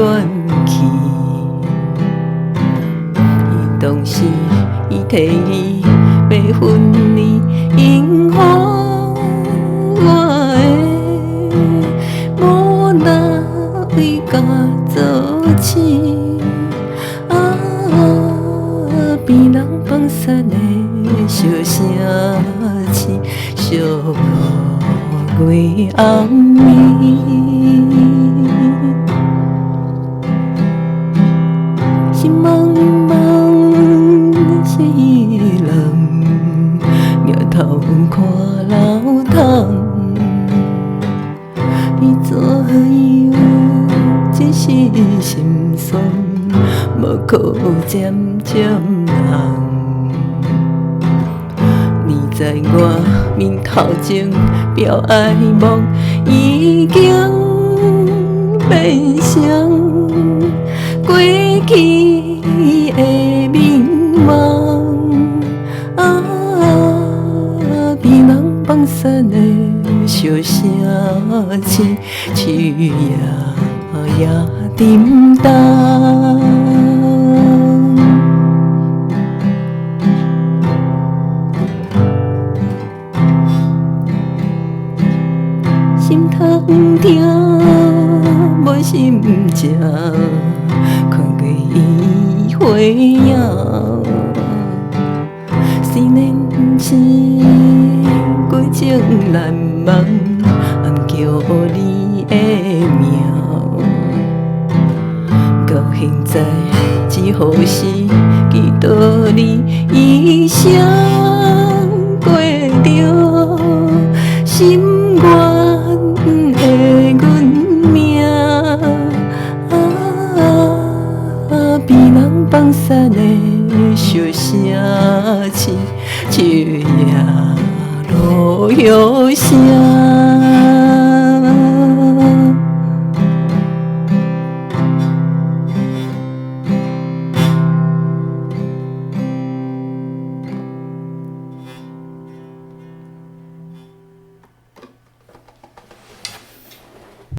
怨气。当时伊提议要分离，因予我的无奈为甲做痴。边人放散的笑声醒，寂寞月暗暝。心茫茫是人，抬头看老窗。伊怎样只是心酸，无可渐渐红。你在我面头前表爱慕，已经变成过去的迷惘。边人放散的笑声醒，树也沉重。心痛痛，无心情，看过伊花影。思念是过情难忘，暗叫你的名。到现在，只好是祈祷你一生